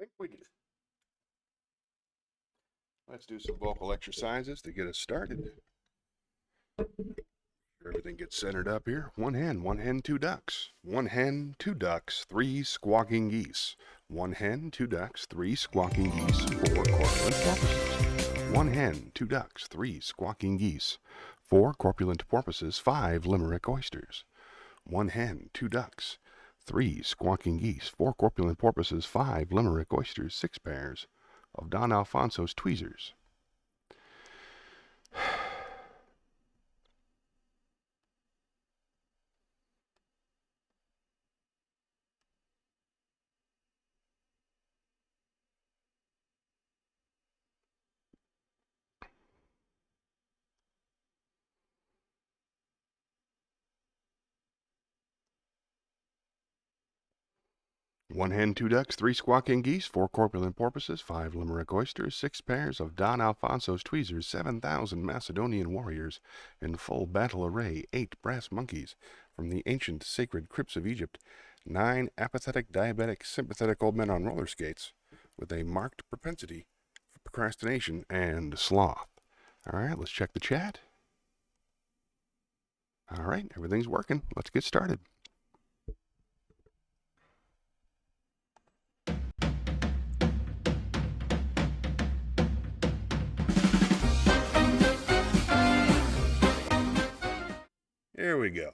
think we do. Let's do some vocal exercises to get us started. Everything gets centered up here. One hen, two ducks. One hen, two ducks, three squawking geese. One hen, two ducks, three squawking geese, four corpulent porpoises. One hen, two ducks, three squawking geese, four corpulent porpoises, five limerick oysters. One hen, two ducks, three squawking geese, four corpulent porpoises, five limerick oysters, six pairs of Don Alfonso's tweezers. One hen, two ducks, three squawking geese, four corpulent porpoises, five limerick oysters, six pairs of Don Alfonso's tweezers, 7,000 Macedonian warriors in full battle array, 8 brass monkeys from the ancient sacred crypts of Egypt, 9 apathetic, diabetic, sympathetic old men on roller skates with a marked propensity for procrastination and sloth. All right, let's check the chat. All right, everything's working. Let's get started. Here we go.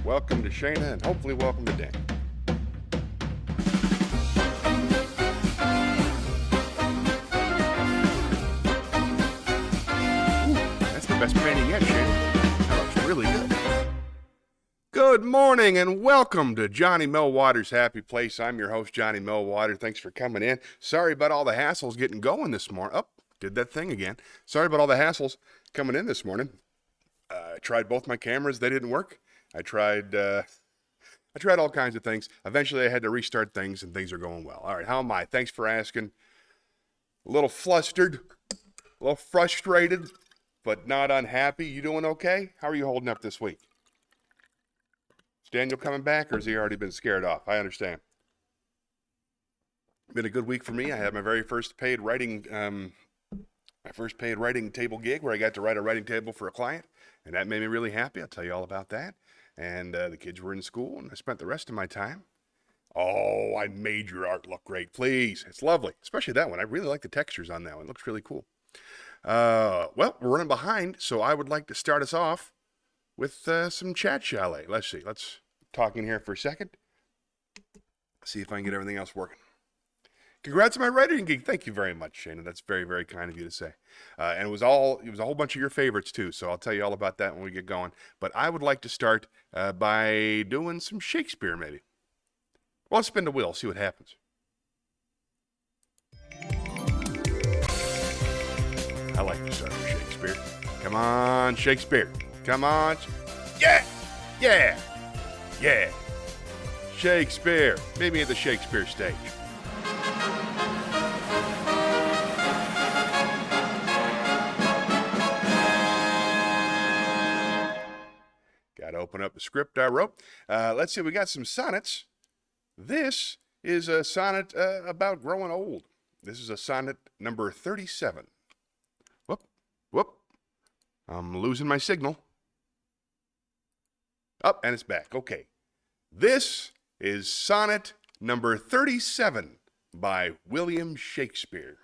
Welcome to Shayna, and hopefully welcome to Dan. That's the best painting yet, Shayna. That looks really good. Good morning, and welcome to Johnny Millwater's Happy Place. I'm your host, Johnny Millwater. Thanks for coming in. Sorry about all the hassles getting going this morning. Oh, did that thing again. Sorry about all the hassles coming in this morning. I tried both my cameras. They didn't work. I tried all kinds of things. Eventually, I had to restart things, and things are going well. All right, how am I? Thanks for asking. A little flustered, a little frustrated, but not unhappy. You doing okay? How are you holding up this week? Is Daniel coming back, or has he already been scared off? I understand. Been a good week for me. I had my very first paid writing table gig where I got to write a writing table for a client, and that made me really happy. I'll tell you all about that. And the kids were in school, and I spent the rest of my time. Oh, I made your art look great. Please. It's lovely, especially that one. I really like the textures on that one. It looks really cool. Well, we're running behind, so I would like to start us off with some PatanJali. Let's see. Let's talk in here for a second. See if I can get everything else working. Congrats on my writing gig. Thank you very much, Shayna. That's very, very kind of you to say. And it was a whole bunch of your favorites too. So I'll tell you all about that when we get going. But I would like to start by doing some Shakespeare, maybe. Well, let's spin the wheel, see what happens. I like to start with Shakespeare. Come on, Shakespeare. Come on. Yeah, yeah, yeah. Shakespeare. Meet me at the Shakespeare stage. Got to open up the script I wrote. Let's see, we got some sonnets. This is a sonnet about growing old. This is a sonnet number 37. Whoop. I'm losing my signal. Up, and it's back. Okay. This is sonnet number 37 by William Shakespeare.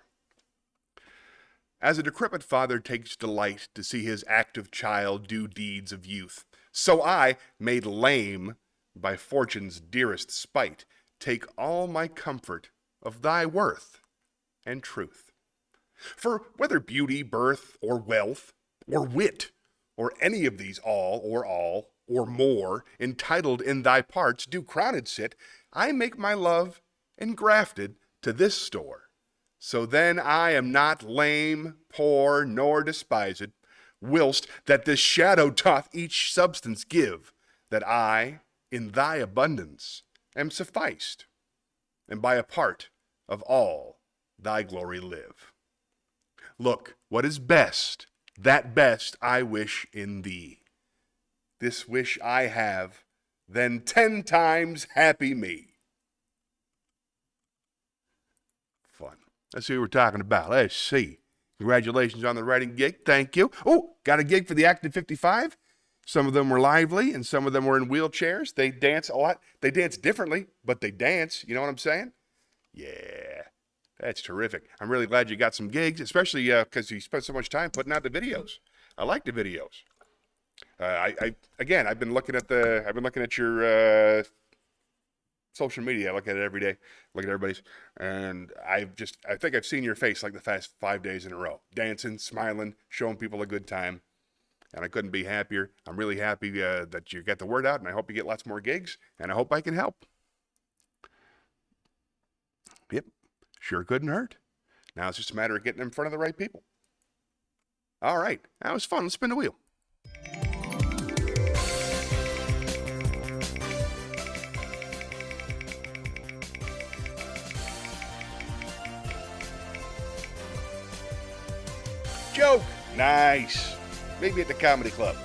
As a decrepit father takes delight to see his active child do deeds of youth, so I, made lame by fortune's dearest spite, take all my comfort of thy worth and truth. For whether beauty, birth, or wealth, or wit, or any of these all, or more, entitled in thy parts, do crowned sit, I make my love engrafted to this store. So then I am not lame, poor, nor despised, whilst that this shadow doth each substance give, that I, in thy abundance, am sufficed, and by a part of all thy glory live. Look, what is best, that best I wish in thee. This wish I have, then 10 times happy me. fun. Let's see what we're talking about. Let's see. Congratulations on the writing gig. Thank you. Oh, got a gig for the Active 55. Some of them were lively, and some of them were in wheelchairs. They dance a lot. They dance differently, but they dance. You know what I'm saying? Yeah, that's terrific. I'm really glad you got some gigs, especially because you spent so much time putting out the videos. I like the videos. I've been looking at your social media. I look at it every day. Look at everybody's, and I think I've seen your face like the past 5 days in a row, dancing, smiling, showing people a good time. And I couldn't be happier. I'm really happy that you get the word out, and I hope you get lots more gigs, and I hope I can help. Yep, sure couldn't hurt. Now it's just a matter of getting in front of the right people. All right, that was fun. Let's spin the wheel. Joke. Nice. Maybe at the comedy club.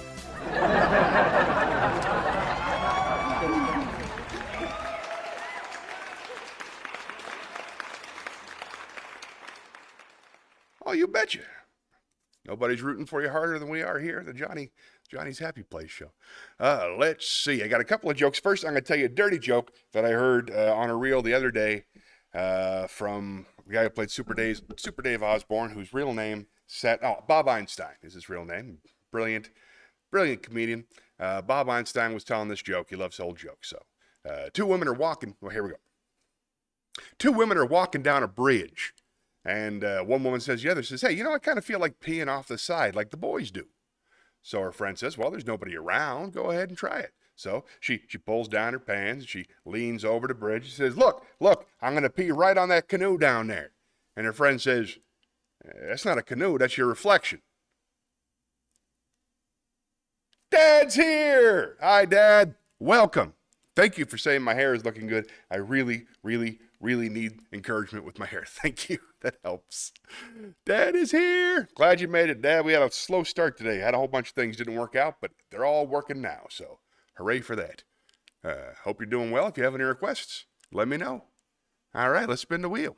Oh, you betcha. Nobody's rooting for you harder than we are here at the Johnny's Happy Place show. Let's see. I got a couple of jokes. First, I'm going to tell you a dirty joke that I heard on a reel the other day from the guy who played Super Dave Osborne, whose real name Bob Einstein is his real name. Brilliant comedian. Bob Einstein was telling this joke. He loves old jokes. So, two women are walking. Well, here we go. Two women are walking down a bridge, and one woman says to the other, says, "Hey, I kind of feel like peeing off the side like the boys do." So her friend says, "Well, there's nobody around. Go ahead and try it." So she pulls down her pants. She leans over the bridge. She says, Look, I'm going to pee right on that canoe down there." And her friend says, "That's not a canoe. That's your reflection." Dad's here. Hi, Dad. Welcome. Thank you for saying my hair is looking good. I really, really, really need encouragement with my hair. Thank you. That helps. Dad is here. Glad you made it, Dad. We had a slow start today. Had a whole bunch of things didn't work out, but they're all working now. So hooray for that. Hope you're doing well. If you have any requests, let me know. All right, let's spin the wheel.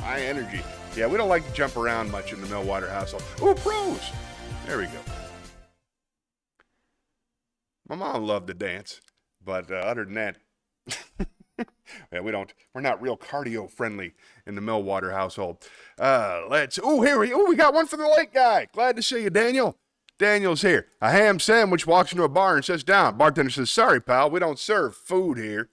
High energy. Yeah, we don't like to jump around much in the Millwater household. Ooh, pros! There we go. My mom loved to dance, but other than that, yeah, we're not real cardio friendly in the Millwater household. We got one for the late guy. Glad to see you, Daniel. Daniel's here. A ham sandwich walks into a bar and sits down. Bartender says, "Sorry, pal, we don't serve food here."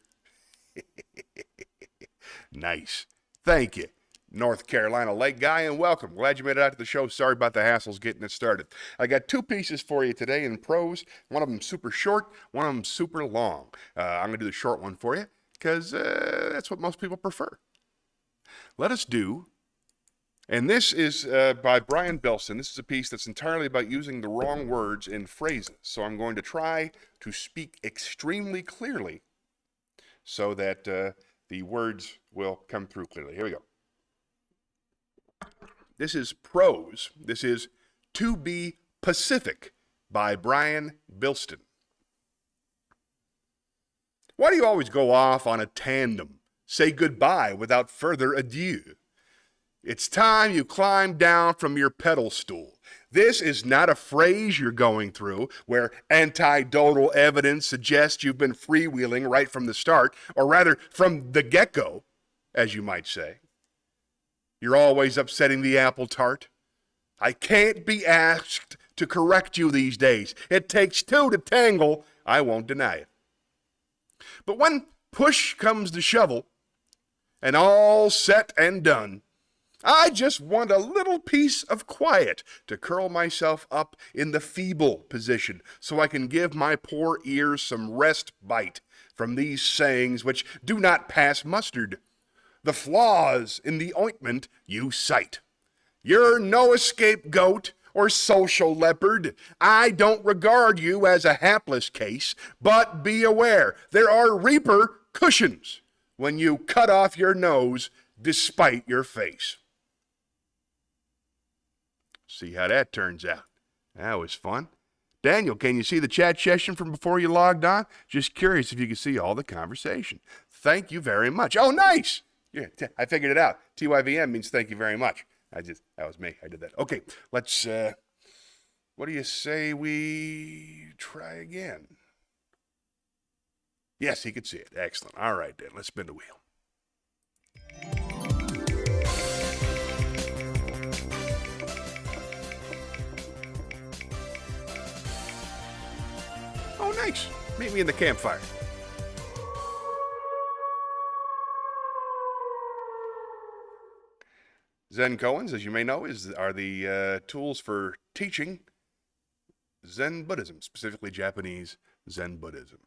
Nice. Thank you, North Carolina late guy, and welcome. Glad you made it out to the show. Sorry about the hassles getting it started. I got two pieces for you today in prose. One of them super short, one of them super long. I'm going to do the short one for you because that's what most people prefer. Let us do, and this is by Brian Bilston. This is a piece that's entirely about using the wrong words in phrases. So I'm going to try to speak extremely clearly so that the words will come through clearly. Here we go. This is prose. This is To Be Pacific by Brian Bilston. Why do you always go off on a tandem? Say goodbye without further adieu. It's time you climb down from your pedal stool. This is not a phrase you're going through where anecdotal evidence suggests you've been freewheeling right from the start, or rather from the get-go, as you might say. You're always upsetting the apple tart. I can't be asked to correct you these days. It takes two to tangle. I won't deny it. But when push comes to shovel, and all said and done, I just want a little piece of quiet to curl myself up in the feeble position so I can give my poor ears some respite from these sayings which do not pass mustard. The flaws in the ointment you cite. You're no scapegoat or social leopard. I don't regard you as a hapless case, but be aware there are repercussions when you cut off your nose despite your face. See how that turns out. That was fun. Daniel, can you see the chat session from before you logged on? Just curious if you can see all the conversation. Thank you very much. Oh, nice. Yeah, I figured it out. TYVM means thank you very much. That was me. I did that. Okay, let's, what do you say we try again? Yes, he could see it. Excellent. All right, then. Let's spin the wheel. Oh, nice. Meet me in the campfire. Zen koans, as you may know, are the tools for teaching Zen Buddhism, specifically Japanese Zen Buddhism.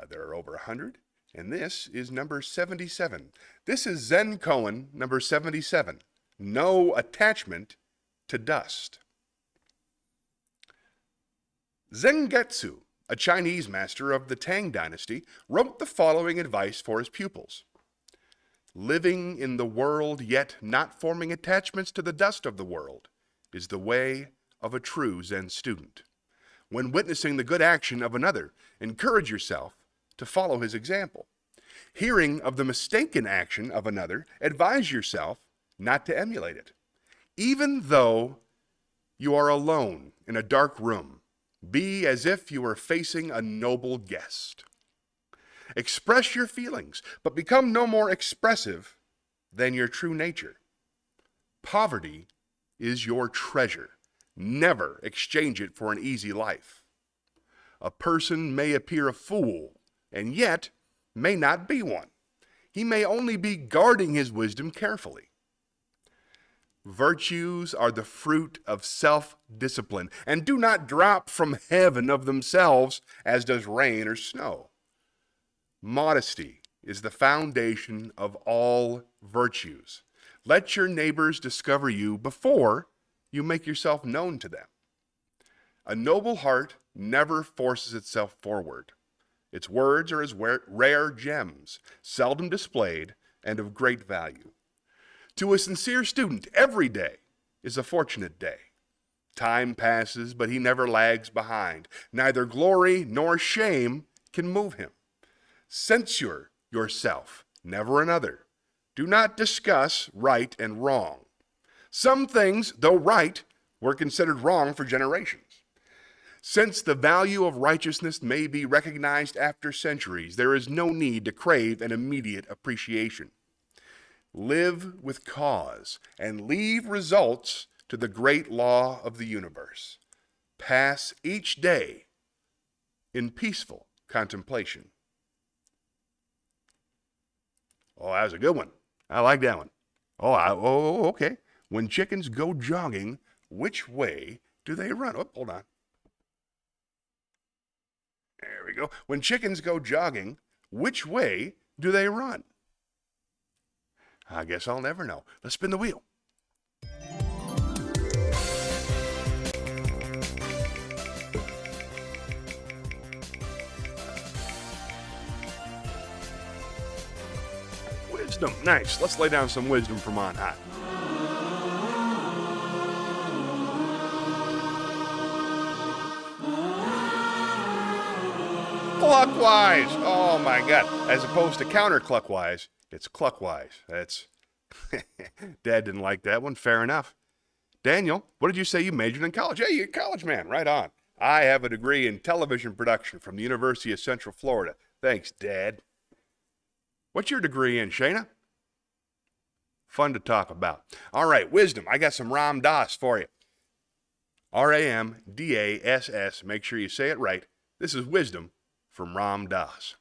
There are over 100, and this is number 77. This is Zen koan number 77. No attachment to dust. Zengetsu, a Chinese master of the Tang dynasty, wrote the following advice for his pupils. Living in the world, yet not forming attachments to the dust of the world, is the way of a true Zen student. When witnessing the good action of another, encourage yourself to follow his example. Hearing of the mistaken action of another, advise yourself not to emulate it. Even though you are alone in a dark room, be as if you were facing a noble guest. Express your feelings, but become no more expressive than your true nature. Poverty is your treasure. Never exchange it for an easy life. A person may appear a fool, and yet may not be one. He may only be guarding his wisdom carefully. Virtues are the fruit of self-discipline, and do not drop from heaven of themselves as does rain or snow. Modesty is the foundation of all virtues. Let your neighbors discover you before you make yourself known to them. A noble heart never forces itself forward. Its words are as rare gems, seldom displayed and of great value. To a sincere student, every day is a fortunate day. Time passes, but he never lags behind. Neither glory nor shame can move him. Censure yourself, never another. Do not discuss right and wrong. Some things, though right, were considered wrong for generations. Since the value of righteousness may be recognized after centuries, there is no need to crave an immediate appreciation. Live with cause and leave results to the great law of the universe. Pass each day in peaceful contemplation. Oh, that was a good one. I like that one. Okay. When chickens go jogging, which way do they run? Oh, hold on. There we go. When chickens go jogging, which way do they run? I guess I'll never know. Let's spin the wheel. Wisdom. Nice. Let's lay down some wisdom from on high. Clockwise. Oh my God. As opposed to counterclockwise, it's clockwise. That's Dad didn't like that one. Fair enough. Daniel, what did you say you majored in college? Hey, you're a college man. Right on. I have a degree in television production from the University of Central Florida. Thanks, Dad. What's your degree in, Shayna? Fun to talk about. All right, wisdom. I got some Ram Dass for you. R-A-M-D-A-S-S. Make sure you say it right. This is wisdom from Ram Dass.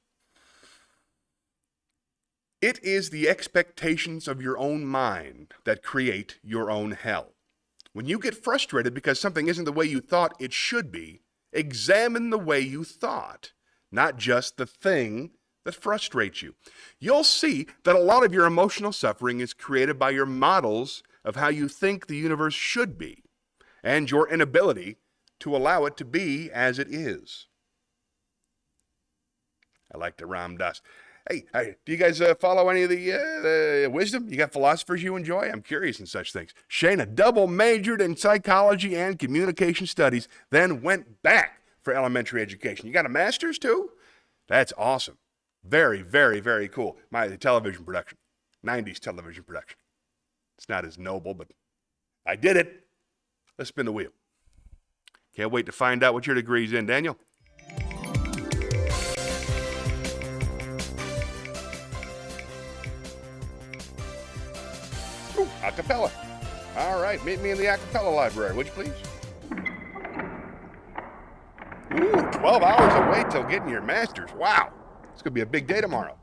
It is the expectations of your own mind that create your own hell. When you get frustrated because something isn't the way you thought it should be, examine the way you thought, not just the thing that frustrates you. You'll see that a lot of your emotional suffering is created by your models of how you think the universe should be, and your inability to allow it to be as it is. I like the Ram Dass. Hey, do you guys follow any of the wisdom? You got philosophers you enjoy? I'm curious in such things. Shayna double majored in psychology and communication studies, then went back for elementary education. You got a master's too? That's awesome. Very, very, very cool. My television production, 90s television production. It's not as noble, but I did it. Let's spin the wheel. Can't wait to find out what your degree's in, Daniel. Ooh, acapella. All right, meet me in the acapella library, would you please? Ooh, 12 hours away till getting your master's. Wow. It's going to be a big day tomorrow.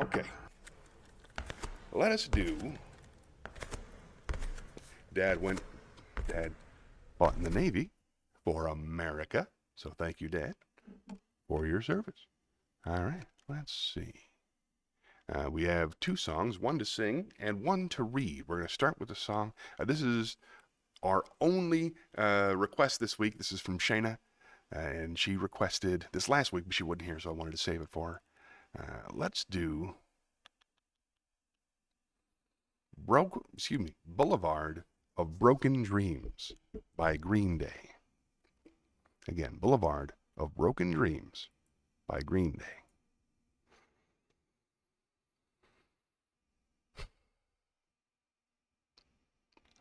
Okay. Let us do. Dad fought in the Navy for America. So thank you, Dad, for your service. All right, let's see. We have 2 songs, one to sing and one to read. We're going to start with the song. This is our only request this week. This is from Shayna, and she requested this last week, but she wasn't here, so I wanted to save it for her. Let's do Boulevard of Broken Dreams by Green Day. Again, Boulevard of Broken Dreams by Green Day.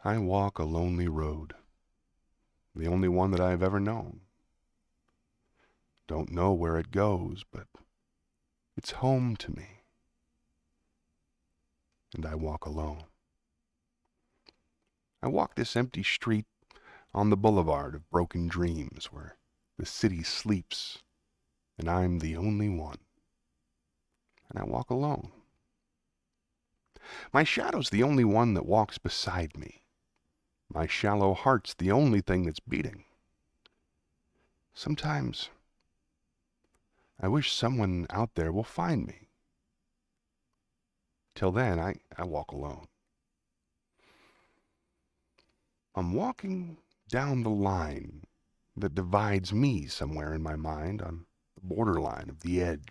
I walk a lonely road, the only one that I've ever known. Don't know where it goes, but it's home to me. And I walk alone. I walk this empty street on the boulevard of broken dreams where the city sleeps and I'm the only one. And I walk alone. My shadow's the only one that walks beside me. My shallow heart's the only thing that's beating. Sometimes I wish someone out there will find me. Till then, I walk alone. I'm walking down the line that divides me somewhere in my mind on the borderline of the edge.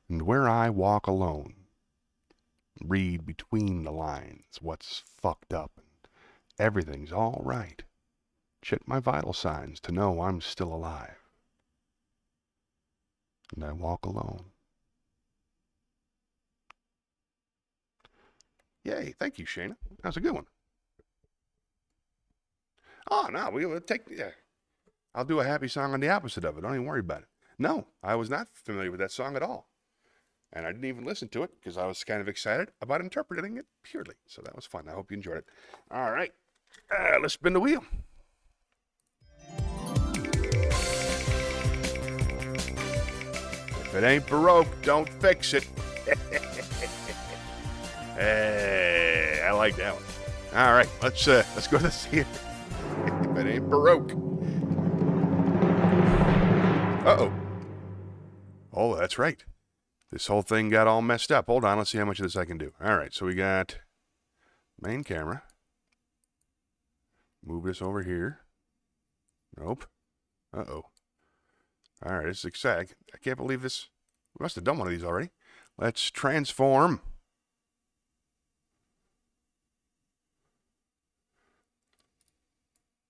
And where I walk alone, read between the lines what's fucked up and everything's all right. Check my vital signs to know I'm still alive. And I walk alone. Yay, thank you, Shayna. That was a good one. Oh, no, I'll do a happy song on the opposite of it. Don't even worry about it. No, I was not familiar with that song at all. And I didn't even listen to it because I was kind of excited about interpreting it purely. So that was fun. I hope you enjoyed it. All right, let's spin the wheel. If it ain't Baroque, don't fix it. Hey, I like that one. All right, let's go to see it. If it ain't Baroque. Uh-oh. Oh, that's right. This whole thing got all messed up. Hold on, let's see how much of this I can do. All right, so we got main camera. Move this over here. Nope. Uh-oh. All right, this is exciting. I can't believe this. We must have done one of these already. Let's transform.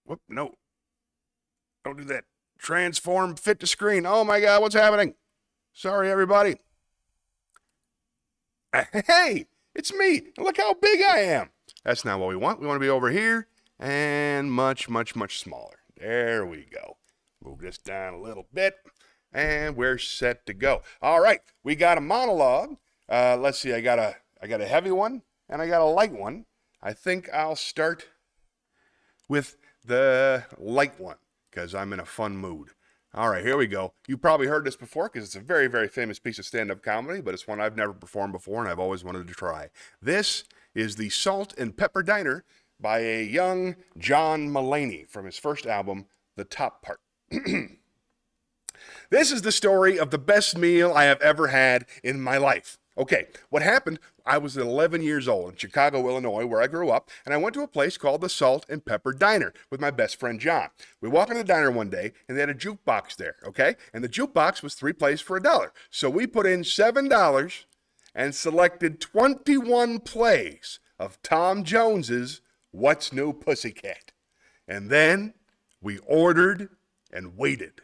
Whoop, no. Don't do that. Transform, fit to screen. Oh my God, what's happening? Sorry, everybody. Hey, it's me. Look how big I am. That's not what we want. We want to be over here and much, much, much smaller. There we go. Move this down a little bit and we're set to go. All right, we got a monologue. Let's see, I got a heavy one and I got a light one. I think I'll start with the light one because I'm in a fun mood. All right, here we go. You probably heard this before because it's a very, very famous piece of stand-up comedy, but it's one I've never performed before and I've always wanted to try. This is the Salt and Pepper Diner by a young John Mulaney from his first album, The Top Part. This is the story of the best meal I have ever had in my life. Okay, what happened, I was 11 years old in Chicago, Illinois, where I grew up, and I went to a place called the Salt and Pepper Diner with my best friend John. We walked in the diner one day, and they had a jukebox there, okay? And the jukebox was 3 plays for $1. So we put in $7 and selected 21 plays of Tom Jones's What's New Pussycat. And then we ordered and waited.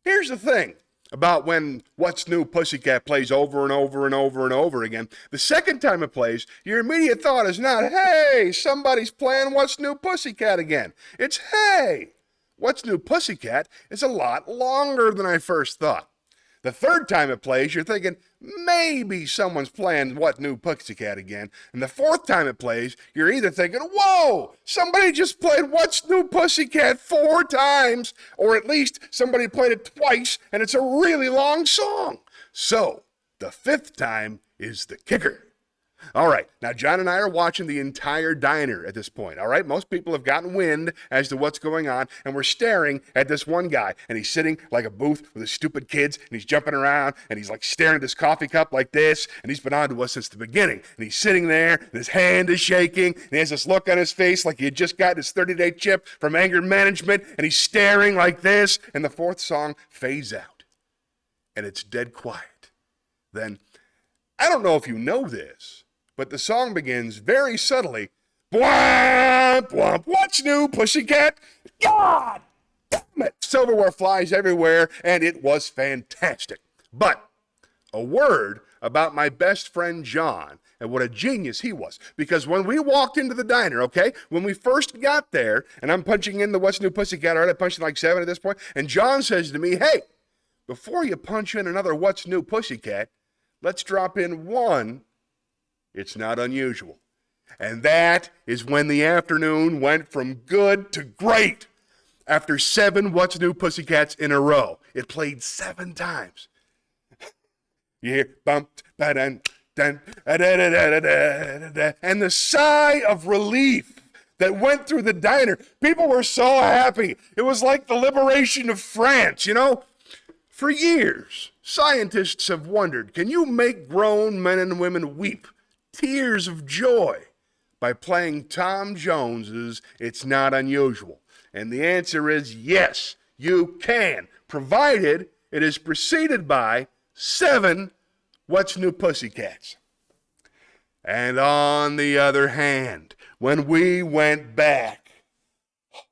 Here's the thing about when What's New Pussycat plays over and over and over and over again. The second time it plays, your immediate thought is not, hey, somebody's playing What's New Pussycat again. It's, hey, What's New Pussycat is a lot longer than I first thought. The third time it plays, you're thinking, maybe someone's playing What New Pussycat again. And the fourth time it plays, you're either thinking, whoa, somebody just played What's New Pussycat 4 times, or at least somebody played it twice, and it's a really long song. So, the fifth time is the kicker. All right, now John and I are watching the entire diner at this point, all right? Most people have gotten wind as to what's going on, and we're staring at this one guy, and he's sitting like a booth with his stupid kids, and he's jumping around, and he's like staring at this coffee cup like this, and he's been on to us since the beginning, and he's sitting there, and his hand is shaking, and he has this look on his face like he had just got his 30-day chip from anger management, and he's staring like this, and the fourth song fades out, and it's dead quiet. Then, I don't know if you know this, but the song begins very subtly. Bwomp, bwomp, what's new, pussycat? God damn it! Silverware flies everywhere, and it was fantastic. But a word about my best friend John and what a genius he was. Because when we walked into the diner, okay, when we first got there, and I'm punching in the What's New Pussycat, all right, I punched in like 7 at this point, and John says to me, hey, before you punch in another What's New Pussycat, let's drop in one. It's not unusual. And that is when the afternoon went from good to great. After 7 What's New Pussycats in a row. It played 7 times. You hear bumped, ba-dun, dun, da-da-da-da-da-da-da, and the sigh of relief that went through the diner. People were so happy. It was like the liberation of France, you know? For years, scientists have wondered, can you make grown men and women weep tears of joy by playing Tom Jones's It's Not Unusual? And the answer is yes, you can, provided it is preceded by 7 What's New Pussycats. And on the other hand, when we went back,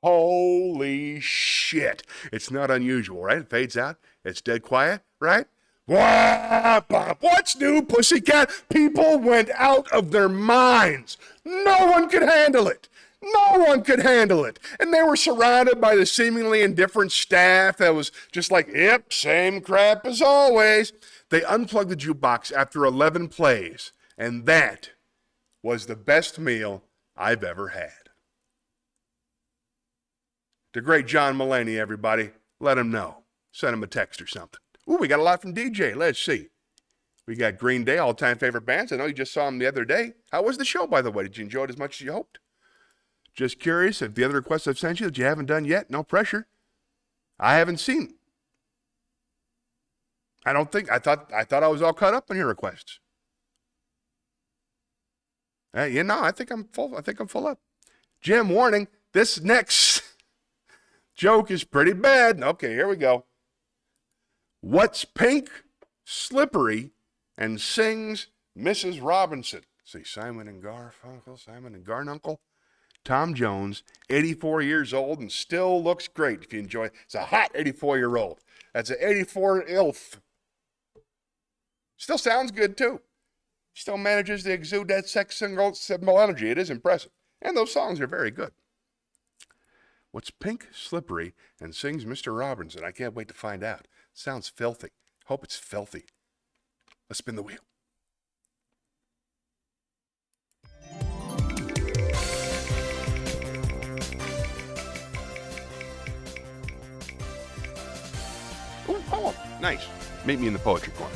holy shit, it's not unusual, right? It fades out, it's dead quiet, right? What's new, pussycat? People went out of their minds. No one could handle it. No one could handle it. And they were surrounded by the seemingly indifferent staff that was just like, yep, same crap as always. They unplugged the jukebox after 11 plays, and that was the best meal I've ever had. The great John Mulaney, everybody. Let him know. Send him a text or something. Ooh, we got a lot from DJ. Let's see. We got Green Day, all-time favorite bands. I know you just saw them the other day. How was the show, by the way? Did you enjoy it as much as you hoped? Just curious if the other requests I've sent you that you haven't done yet, no pressure. I haven't seen. I thought I was all caught up on your requests. I think I'm full up. Jim, warning, this next joke is pretty bad. Okay, here we go. What's pink, slippery, and sings Mrs. Robinson? See, Simon and Garfunkel. Tom Jones, 84 years old, and still looks great if you enjoy it. It's a hot 84-year-old. That's an 84 ILF. Still sounds good, too. Still manages to exude that sex symbol energy. It is impressive. And those songs are very good. What's pink, slippery, and sings Mr. Robinson? I can't wait to find out. Sounds filthy. Hope it's filthy. Let's spin the wheel. Ooh, poem. Nice. Meet me in the poetry corner.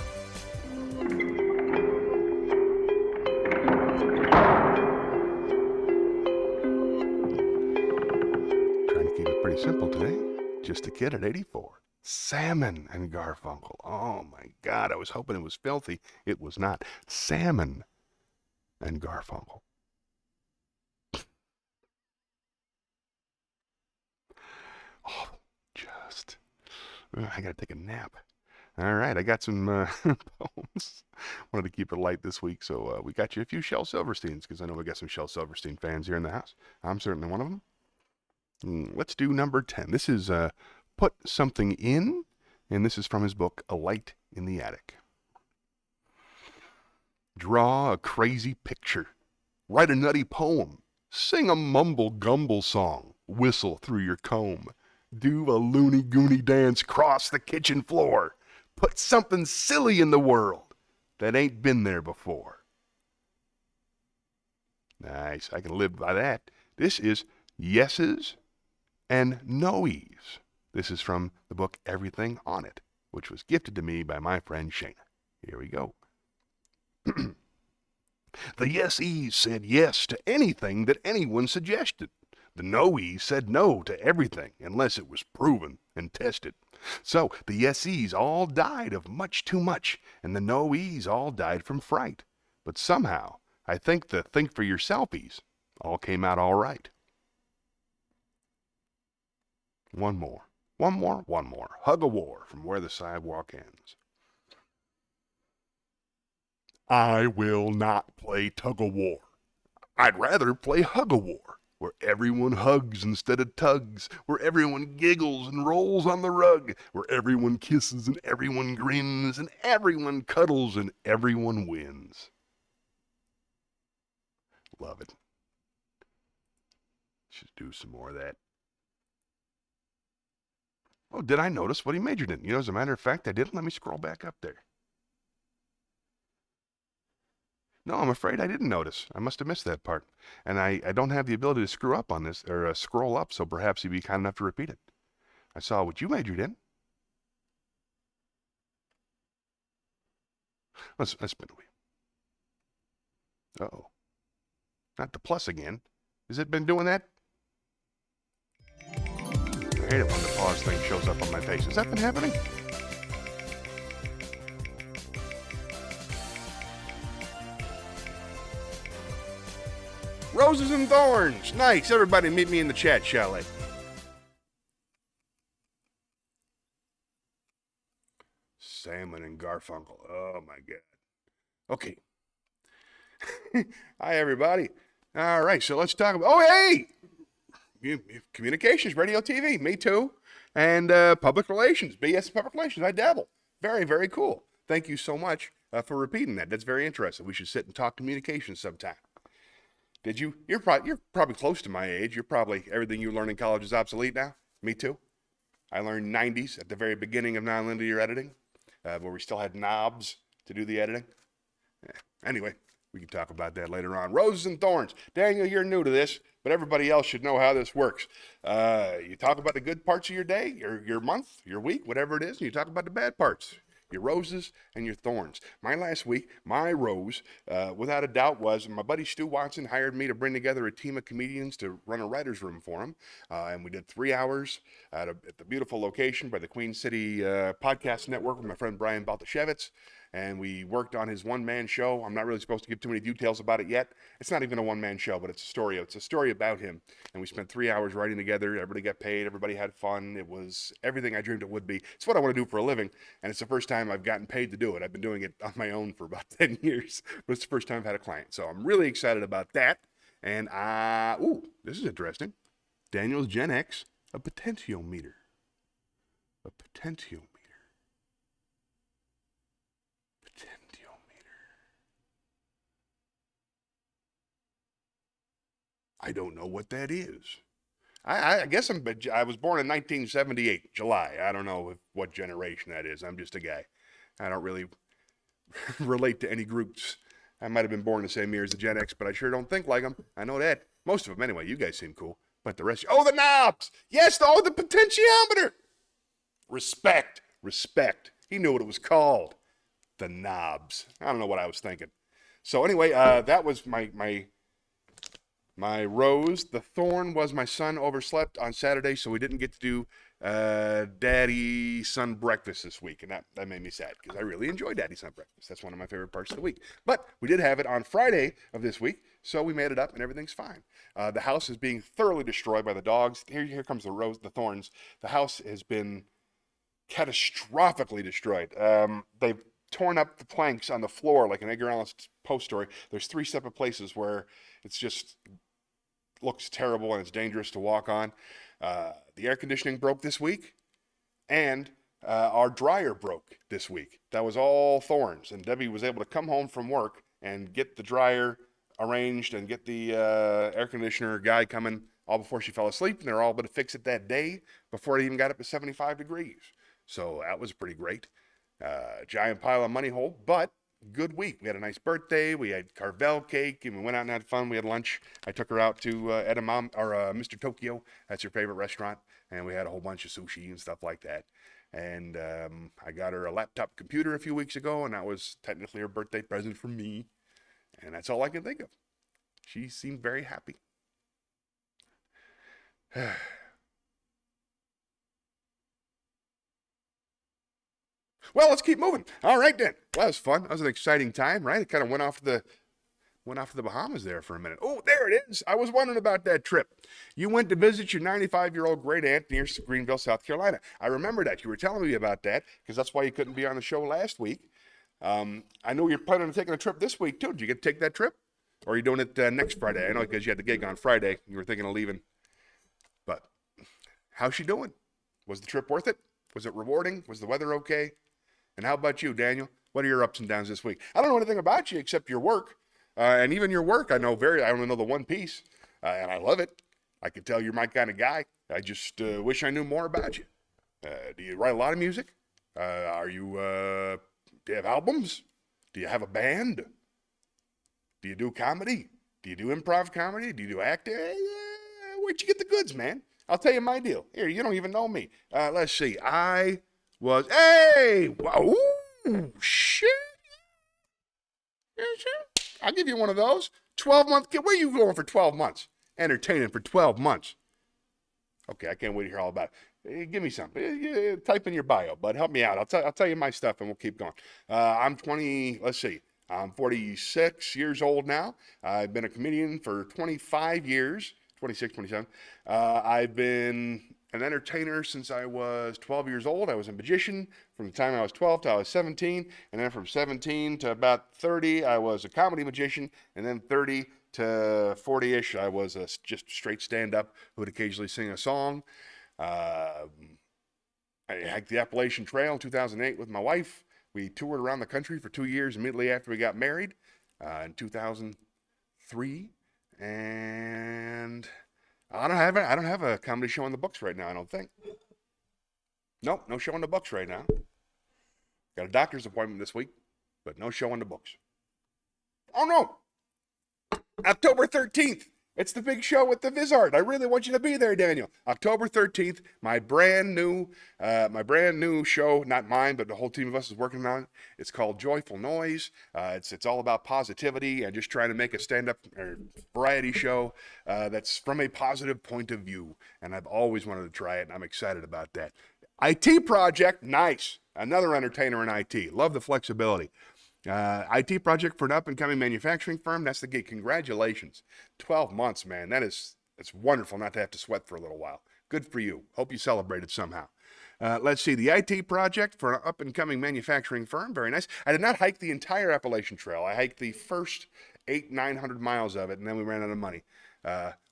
Trying to keep it pretty simple today. Just a kid at 84. Salmon and Garfunkel. Oh my God, I was hoping it was filthy. It was not. Salmon and Garfunkel. Oh, I gotta take a nap. All right, I got some poems. Wanted to keep it light this week, so we got you a few Shel Silversteins, because I know we got some Shel Silverstein fans here in the house. I'm certainly one of them. Let's do number 10. This is Put Something In, And this is from his book, A Light in the Attic. Draw a crazy picture. Write a nutty poem. Sing a mumble-gumble song. Whistle through your comb. Do a loony-goony dance. Cross the kitchen floor. Put something silly in the world that ain't been there before. Nice, I can live by that. This is yeses and noes. This is from the book Everything on It, which was gifted to me by my friend Shayna. Here we go. The yes-es said yes to anything that anyone suggested. The no-es said no to everything unless it was proven and tested. So the yes-es all died of much too much, and the no-es all died from fright. But somehow, I think the think for yourselfies all came out all right. One more. Hug a war from Where the Sidewalk Ends. I will not play tug-o-war. I'd rather play hug-a-war, where everyone hugs instead of tugs, where everyone giggles and rolls on the rug, where everyone kisses and everyone grins, and everyone cuddles and everyone wins. Love it. Should do some more of that. Oh, did I notice what he majored in? You know, as a matter of fact, I didn't. Let me scroll back up there. No, I'm afraid I didn't notice. I must have missed that part. And I don't have the ability to screw up on this, or scroll up, so perhaps you'd be kind enough to repeat it. I saw what you majored in. Let's spin a wheel. Uh-oh. Not the plus again. Has it been doing that? I hate it when the pause thing shows up on my face. Has that been happening? Roses and Thorns. Nice. Everybody meet me in the chat, shall I? Salmon and Garfunkel. Oh, my God. Okay. Hi, everybody. All right, so let's talk about... Oh, hey! Communications, radio, TV. Me too. And public relations. BS Public Relations. I dabble. Very, very cool. Thank you so much for repeating that. That's very interesting. We should sit and talk communications sometime. Did you? You're probably close to my age. You're probably... Everything you learn in college is obsolete now. Me too. I learned 90s at the very beginning of nonlinear editing, where we still had knobs to do the editing. Anyway, we can talk about that later on. Roses and Thorns. Daniel, you're new to this, but everybody else should know how this works. You talk about the good parts of your day, your month, your week, whatever it is, and you talk about the bad parts. Your roses and your thorns. My last week, my rose, without a doubt, was my buddy Stu Watson hired me to bring together a team of comedians to run a writer's room for him. And we did 3 hours at the beautiful location by the Queen City Podcast Network with my friend Brian Baltashevitz. And we worked on his one-man show. I'm not really supposed to give too many details about it yet. It's not even a one-man show, but it's a story. It's a story about him. And we spent 3 hours writing together. Everybody got paid. Everybody had fun. It was everything I dreamed it would be. It's what I want to do for a living. And it's the first time I've gotten paid to do it. I've been doing it on my own for about 10 years. But it's the first time I've had a client. So I'm really excited about that. And, this is interesting. Daniel's Gen X, a potentiometer. A potentiometer. I don't know what that is. I guess I was born in 1978, July. I don't know what generation that is. I'm just a guy. I don't really relate to any groups. I might have been born the same year as the Gen X, but I sure don't think like them. I know that. Most of them anyway. You guys seem cool. But the rest... Oh, the knobs! Yes, the potentiometer! Respect. He knew what it was called. The knobs. I don't know what I was thinking. So anyway, that was my rose. The thorn was my son overslept on Saturday, so we didn't get to do daddy-son breakfast this week, and that made me sad, because I really enjoy daddy-son breakfast. That's one of my favorite parts of the week. But we did have it on Friday of this week, so we made it up, and everything's fine. The house is being thoroughly destroyed by the dogs. Here comes the thorns. The house has been catastrophically destroyed. They've torn up the planks on the floor like an Edgar Allan Poe story. There's 3 separate places where it's just... looks terrible and it's dangerous to walk on. The air conditioning broke this week, and our dryer broke this week. That was all thorns, and Debbie was able to come home from work and get the dryer arranged and get the air conditioner guy coming all before she fell asleep, and they're all able to fix it that day before it even got up to 75 degrees. So that was pretty great. Giant pile of money hole, but good week. We had a nice birthday. We had Carvel cake, and we went out and had fun. We had lunch. I took her out to Mr. Tokyo. That's her favorite restaurant, and we had a whole bunch of sushi and stuff like that. And I got her a laptop computer a few weeks ago, and that was technically her birthday present from me. And that's all I can think of. She seemed very happy. Well, let's keep moving. All right, then. Well, that was fun. That was an exciting time, right? It kind of went off to the Bahamas there for a minute. Oh, there it is. I was wondering about that trip. You went to visit your 95-year-old great aunt near Greenville, South Carolina. I remember that. You were telling me about that because that's why you couldn't be on the show last week. I know you're planning on taking a trip this week, too. Did you get to take that trip? Or are you doing it next Friday? I know because you had the gig on Friday. You were thinking of leaving. But how's she doing? Was the trip worth it? Was it rewarding? Was the weather okay? And how about you, Daniel? What are your ups and downs this week? I don't know anything about you except your work. And even your work, I only know the one piece. And I love it. I can tell you're my kind of guy. I just wish I knew more about you. Do you write a lot of music? Do you have albums? Do you have a band? Do you do comedy? Do you do improv comedy? Do you do acting? Where'd you get the goods, man? I'll tell you my deal. Here, you don't even know me. Let's see. Hey! Wow, ooh, shit. I'll give you one of those. 12-month kid. Where are you going for 12 months? Entertaining for 12 months. Okay, I can't wait to hear all about it. Give me something. Type in your bio, bud. Help me out. I'll tell you my stuff, and we'll keep going. I'm 46 years old now. I've been a comedian for 25 years. 26, 27. I've been an entertainer since I was 12 years old. I was a magician from the time I was 12 to I was 17. And then from 17 to about 30, I was a comedy magician. And then 30 to 40-ish, I was just straight stand-up who would occasionally sing a song. I hiked the Appalachian Trail in 2008 with my wife. We toured around the country for 2 years immediately after we got married in 2003. And I don't have a comedy show in the books right now, I don't think. Nope, no show in the books right now. Got a doctor's appointment this week, but no show in the books. Oh no! October 13th. It's the big show with the Vizard. I really want you to be there, Daniel. October 13th, my brand new show, not mine, but the whole team of us is working on it. It's called Joyful Noise. It's all about positivity and just trying to make a stand-up or variety show that's from a positive point of view. And I've always wanted to try it, and I'm excited about that. IT project, nice. Another entertainer in IT. Love the flexibility. IT project for an up-and-coming manufacturing firm. That's the gig. Congratulations. 12 months, man. It's wonderful not to have to sweat for a little while. Good for you. Hope you celebrate it somehow. Let's see. The IT project for an up-and-coming manufacturing firm. Very nice. I did not hike the entire Appalachian Trail. I hiked the first 900 miles of it, and then we ran out of money.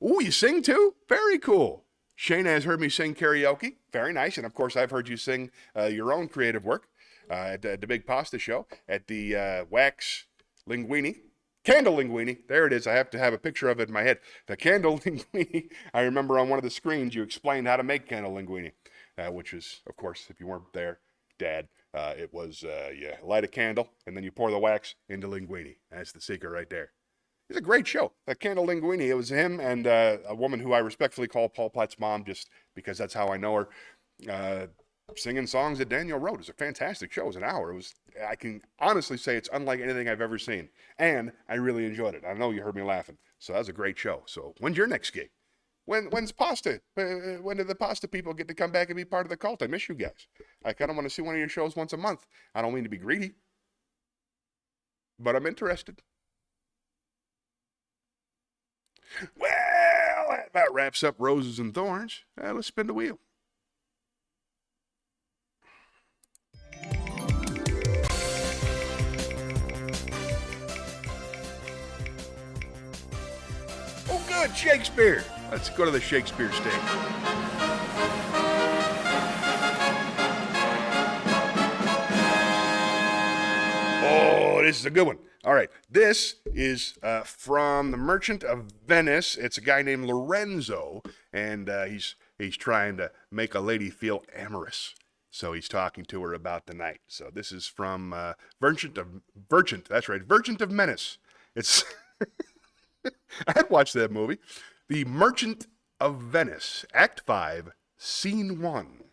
Ooh, you sing too? Very cool. Shayna has heard me sing karaoke. Very nice. And, of course, I've heard you sing your own creative work. At the Big Pasta Show, at the wax linguine, candle linguine. There it is. I have to have a picture of it in my head. The candle linguine. I remember on one of the screens you explained how to make candle linguine, which is, of course, if you weren't there, Dad, it was you light a candle and then you pour the wax into linguine. That's the secret right there. It's a great show. That candle linguine. It was him and a woman who I respectfully call Paul Platt's mom, just because that's how I know her. Singing songs that Daniel wrote. It was a fantastic show. It was an hour. I can honestly say it's unlike anything I've ever seen. And I really enjoyed it. I know you heard me laughing. So that was a great show. So when's your next gig? When's Pasta? When do the Pasta people get to come back and be part of the cult? I miss you guys. I kind of want to see one of your shows once a month. I don't mean to be greedy, but I'm interested. Well, that about wraps up Roses and Thorns. Let's spin the wheel. Oh, good, Shakespeare. Let's go to the Shakespeare stage. this is a good one. All right, this is from The Merchant of Venice. It's a guy named Lorenzo, and he's trying to make a lady feel amorous. So he's talking to her about the night. So this is from Merchant of Venice. It's I had watched that movie. The Merchant of Venice, Act 5, Scene 1.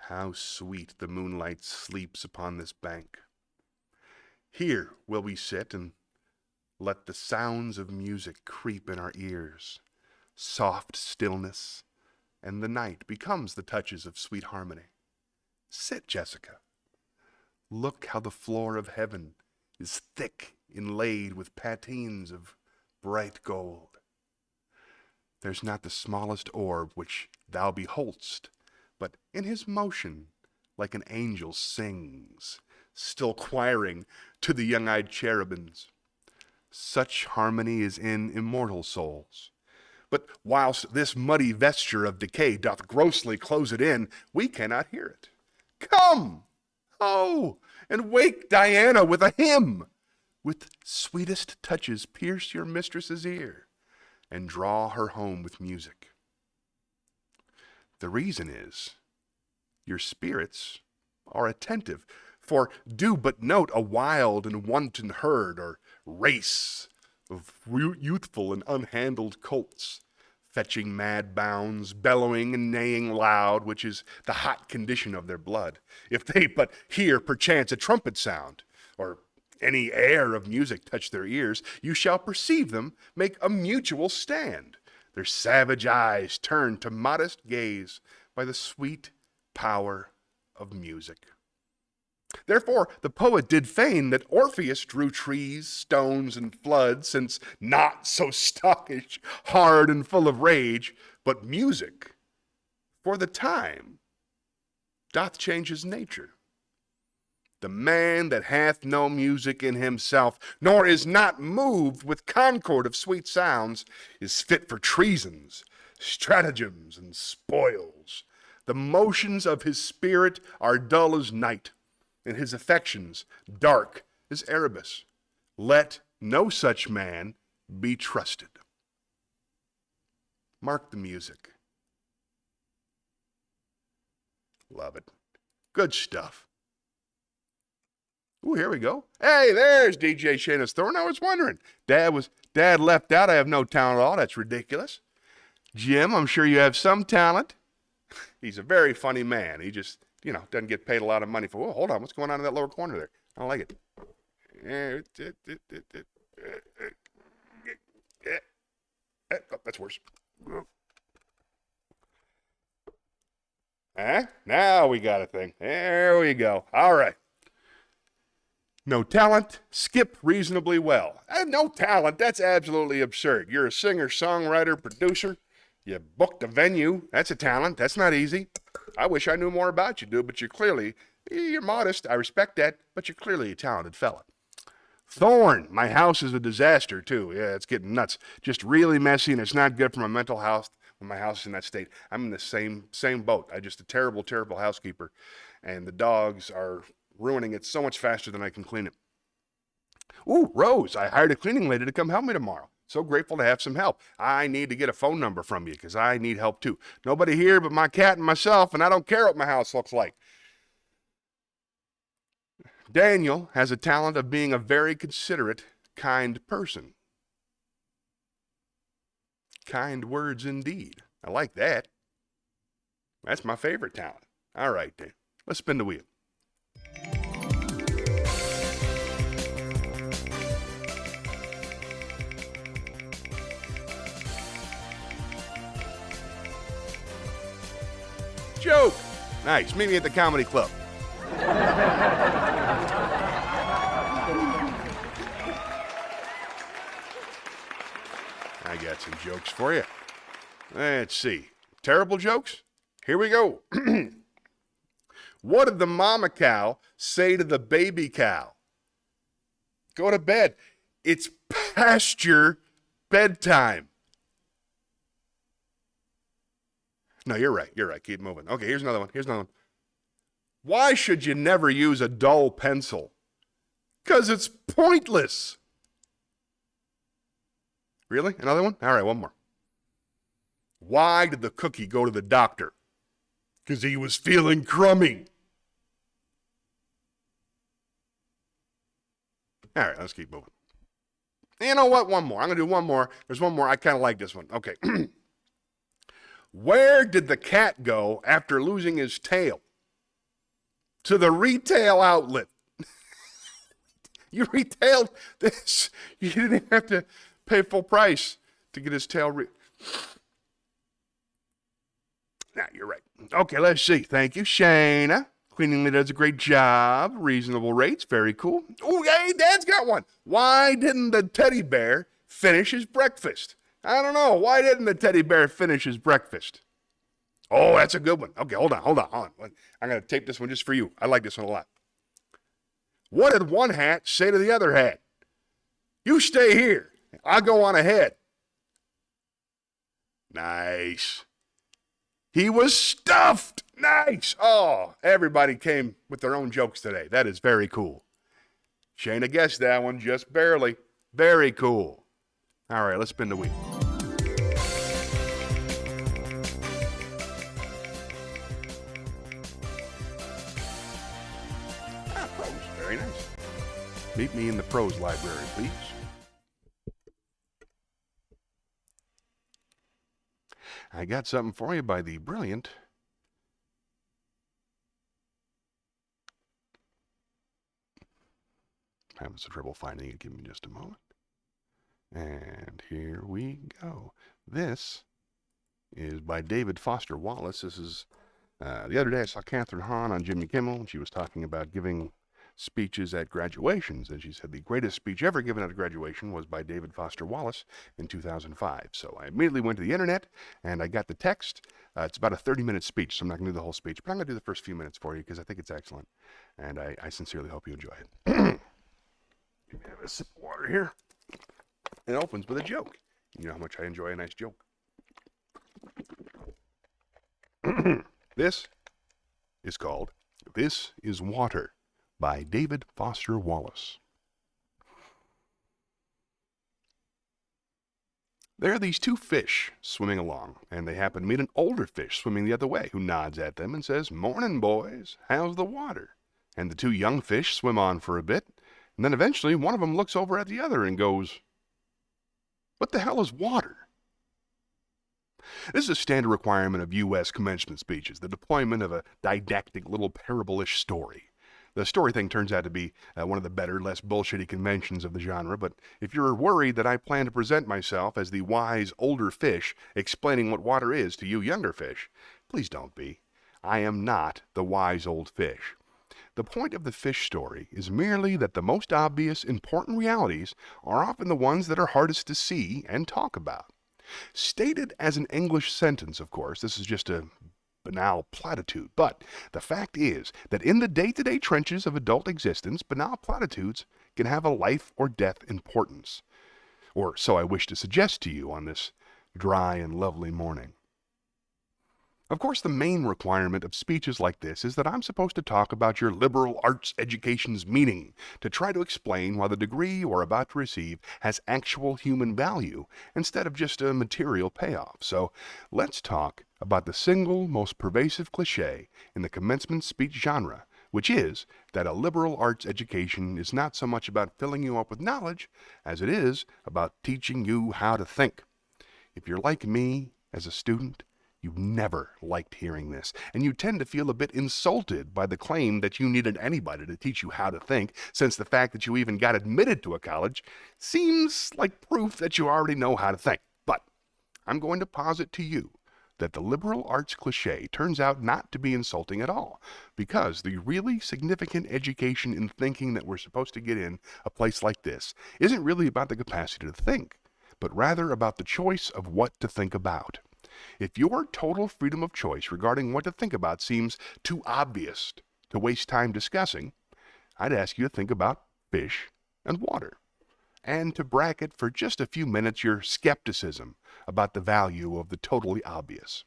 How sweet the moonlight sleeps upon this bank. Here will we sit and let the sounds of music creep in our ears. Soft stillness, and the night becomes the touches of sweet harmony. Sit, Jessica. Look how the floor of heaven is thick inlaid with patines of bright gold. There's not the smallest orb which thou behold'st, but in his motion, like an angel sings, still choiring to the young-eyed cherubims. Such harmony is in immortal souls. But whilst this muddy vesture of decay doth grossly close it in, we cannot hear it. Come, oh, and wake Diana with a hymn. With sweetest touches pierce your mistress's ear, and draw her home with music. The reason is, your spirits are attentive, for do but note a wild and wanton herd or race of youthful and unhandled colts, fetching mad bounds, bellowing and neighing loud, which is the hot condition of their blood. If they but hear perchance a trumpet sound, or any air of music touch their ears, you shall perceive them make a mutual stand, their savage eyes turned to modest gaze by the sweet power of music. Therefore the poet did feign that Orpheus drew trees, stones, and floods, since not so stockish, hard, and full of rage, but music, for the time, doth change his nature. The man that hath no music in himself, nor is not moved with concord of sweet sounds, is fit for treasons, stratagems, and spoils. The motions of his spirit are dull as night, and his affections dark as Erebus. Let no such man be trusted. Mark the music. Love it. Good stuff. Ooh, here we go. Hey, there's DJ Shayna's Thorne. I was wondering. Dad left out. I have no talent at all. That's ridiculous. Jim, I'm sure you have some talent. He's a very funny man. He just, doesn't get paid a lot of money for. Oh, hold on. What's going on in that lower corner there? I don't like it. Oh, that's worse. Now we got a thing. There we go. All right. No talent, skip reasonably well. No talent, that's absolutely absurd. You're a singer, songwriter, producer. You booked a venue. That's a talent. That's not easy. I wish I knew more about you, dude, but you're modest. I respect that, but you're clearly a talented fella. Thorne, my house is a disaster, too. Yeah, it's getting nuts. Just really messy, and it's not good for my mental health when my house is in that state. I'm in the same boat. I'm just a terrible, terrible housekeeper, and the dogs are ruining it so much faster than I can clean it. Ooh, Rose, I hired a cleaning lady to come help me tomorrow. So grateful to have some help. I need to get a phone number from you because I need help too. Nobody here but my cat and myself, and I don't care what my house looks like. Daniel has a talent of being a very considerate, kind person. Kind words indeed. I like that. That's my favorite talent. All right, then. Let's spin the wheel. Joke. Nice. Meet me at the comedy club. I got some jokes for you. Let's see. Terrible jokes? Here we go. What did the mama cow say to the baby cow? Go to bed. It's past your bedtime. No, you're right. You're right. Keep moving. Okay, here's another one. Why should you never use a dull pencil? Because it's pointless. Really? Another one? All right, one more. Why did the cookie go to the doctor? Because he was feeling crummy. All right, let's keep moving. You know what? One more. I'm going to do one more. There's one more. I kind of like this one. Okay. Where did the cat go after losing his tail? To the retail outlet. You retailed this. You didn't even have to pay full price to get his tail. Nah, you're right. Okay, let's see. Thank you, Shayna. Cleaning does a great job. Reasonable rates. Very cool. Oh, hey, Dad's got one. Why didn't the teddy bear finish his breakfast? I don't know. Why didn't the teddy bear finish his breakfast? Oh, that's a good one. Okay, hold on. I'm going to tape this one just for you. I like this one a lot. What did one hat say to the other hat? You stay here. I'll go on ahead. Nice. He was stuffed. Nice. Oh, everybody came with their own jokes today. That is very cool. Shayna guessed that one just barely. Very cool. All right, let's spin the wheel. Prose. Very nice. Meet me in the prose library, please. I got something for you by the brilliant having some trouble finding it. Give me just a moment. And here we go. This is by David Foster Wallace. This is, the other day I saw Catherine Hahn on Jimmy Kimmel, and she was talking about giving speeches at graduations, and she said the greatest speech ever given at a graduation was by David Foster Wallace in 2005. So I immediately went to the internet, and I got the text. It's about a 30-minute speech, so I'm not going to do the whole speech, but I'm going to do the first few minutes for you because I think it's excellent, and I sincerely hope you enjoy it. Give me a sip of water here. It opens with a joke. You know how much I enjoy a nice joke. This is called This is Water by David Foster Wallace. There are these two fish swimming along, and they happen to meet an older fish swimming the other way, who nods at them and says, "Morning, boys. How's the water?" And the two young fish swim on for a bit, and then eventually one of them looks over at the other and goes, "What the hell is water?" This is a standard requirement of U.S. commencement speeches, the deployment of a didactic little parable-ish story. The story thing turns out to be one of the better, less bullshitty conventions of the genre, but if you're worried that I plan to present myself as the wise older fish explaining what water is to you younger fish, please don't be. I am not the wise old fish. The point of the fish story is merely that the most obvious, important realities are often the ones that are hardest to see and talk about. Stated as an English sentence, of course, this is just a banal platitude, but the fact is that in the day-to-day trenches of adult existence, banal platitudes can have a life or death importance. Or so I wish to suggest to you on this dry and lovely morning. Of course, the main requirement of speeches like this is that I'm supposed to talk about your liberal arts education's meaning, to try to explain why the degree you're about to receive has actual human value, instead of just a material payoff. So let's talk about the single most pervasive cliché in the commencement speech genre, which is that a liberal arts education is not so much about filling you up with knowledge as it is about teaching you how to think. If you're like me as a student, you've never liked hearing this, and you tend to feel a bit insulted by the claim that you needed anybody to teach you how to think, since the fact that you even got admitted to a college seems like proof that you already know how to think. But I'm going to posit to you that the liberal arts cliché turns out not to be insulting at all, because the really significant education in thinking that we're supposed to get in a place like this isn't really about the capacity to think, but rather about the choice of what to think about. If your total freedom of choice regarding what to think about seems too obvious to waste time discussing, I'd ask you to think about fish and water, and to bracket for just a few minutes your skepticism about the value of the totally obvious.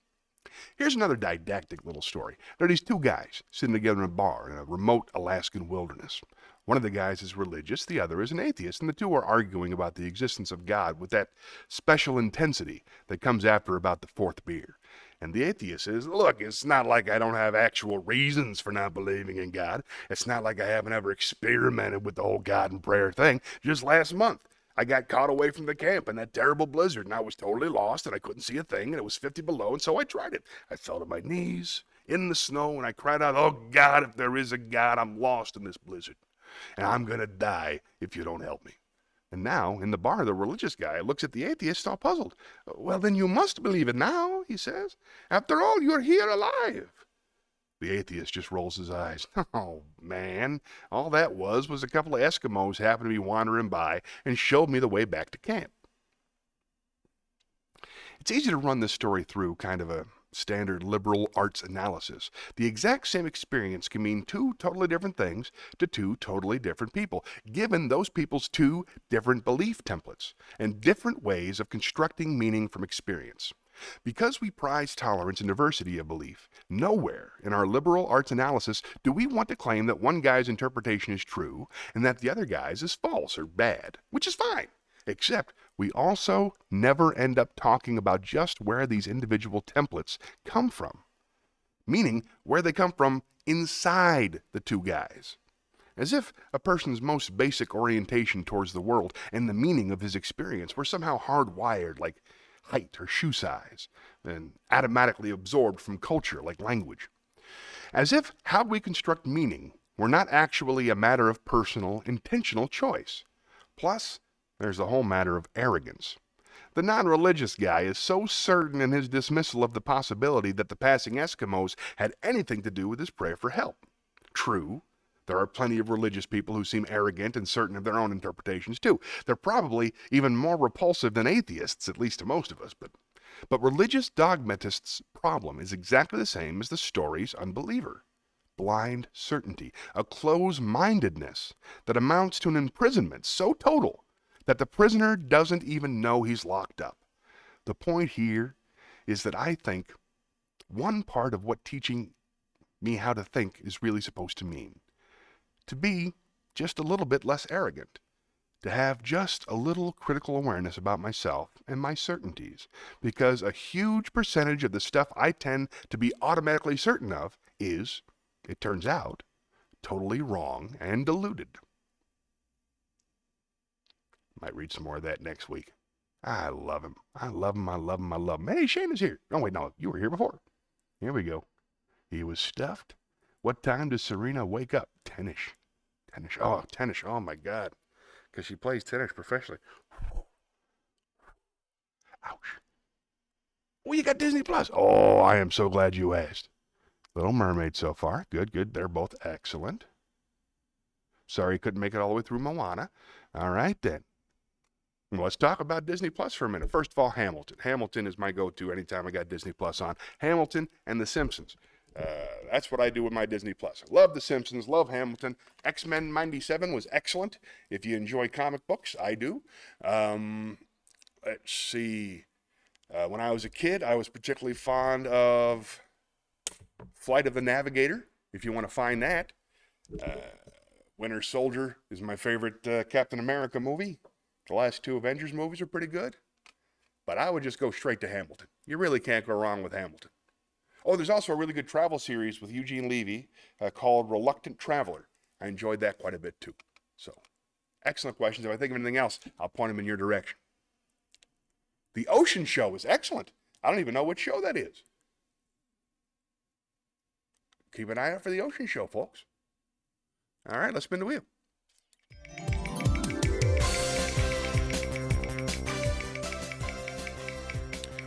Here's another didactic little story. There are these two guys sitting together in a bar in a remote Alaskan wilderness. One of the guys is religious, the other is an atheist, and the two are arguing about the existence of God with that special intensity that comes after about the fourth beer. And the atheist says, look, it's not like I don't have actual reasons for not believing in God. It's not like I haven't ever experimented with the whole God and prayer thing. Just last month, I got caught away from the camp in that terrible blizzard, and I was totally lost, and I couldn't see a thing, and it was 50 below, and so I tried it. I fell to my knees in the snow, and I cried out, oh, God, if there is a God, I'm lost in this blizzard, and I'm going to die if you don't help me. And now, in the bar, the religious guy looks at the atheist all puzzled. Well, then you must believe it now, he says. After all, you're here alive. The atheist just rolls his eyes. Oh, man, all that was a couple of Eskimos happened to be wandering by and showed me the way back to camp. It's easy to run this story through kind of a standard liberal arts analysis. The exact same experience can mean two totally different things to two totally different people, given those people's two different belief templates and different ways of constructing meaning from experience. Because we prize tolerance and diversity of belief, nowhere in our liberal arts analysis do we want to claim that one guy's interpretation is true and that the other guy's is false or bad, which is fine. Except we also never end up talking about just where these individual templates come from, meaning where they come from inside the two guys. As if a person's most basic orientation towards the world and the meaning of his experience were somehow hardwired, like height or shoe size, and automatically absorbed from culture like language. As if how we construct meaning were not actually a matter of personal, intentional choice. Plus, there's the whole matter of arrogance. The non-religious guy is so certain in his dismissal of the possibility that the passing Eskimos had anything to do with his prayer for help. True, there are plenty of religious people who seem arrogant and certain of their own interpretations too. They're probably even more repulsive than atheists, at least to most of us. But religious dogmatists' problem is exactly the same as the story's unbeliever. Blind certainty, a close-mindedness that amounts to an imprisonment so total that the prisoner doesn't even know he's locked up. The point here is that I think one part of what teaching me how to think is really supposed to mean. To be just a little bit less arrogant. To have just a little critical awareness about myself and my certainties. Because a huge percentage of the stuff I tend to be automatically certain of is, it turns out, totally wrong and deluded. Might read some more of that next week. I love him. I love him. I love him. I love him. Hey, Shane is here. Oh, wait, no, you were here before. Here we go. He was stuffed. What time does Serena wake up? 10-ish. 10-ish. Oh, 10-ish. Oh, my God. Because she plays tennis professionally. Ouch. Well, you got Disney Plus. Oh, I am so glad you asked. Little Mermaid so far. Good, good. They're both excellent. Sorry couldn't make it all the way through Moana. All right, then. Well, let's talk about Disney Plus for a minute. First of all, Hamilton. Hamilton is my go-to anytime I got Disney Plus on. Hamilton and The Simpsons. That's what I do with my Disney Plus. Love The Simpsons, love Hamilton. X-Men 97 was excellent. If you enjoy comic books, I do. Let's see. When I was a kid, I was particularly fond of Flight of the Navigator, if you want to find that. Winter Soldier is my favorite Captain America movie. The last two Avengers movies are pretty good. But I would just go straight to Hamilton. You really can't go wrong with Hamilton. Oh, there's also a really good travel series with Eugene Levy called Reluctant Traveler. I enjoyed that quite a bit too. So, excellent questions. If I think of anything else, I'll point them in your direction. The Ocean Show is excellent. I don't even know what show that is. Keep an eye out for the Ocean Show, folks. All right, let's spin the wheel.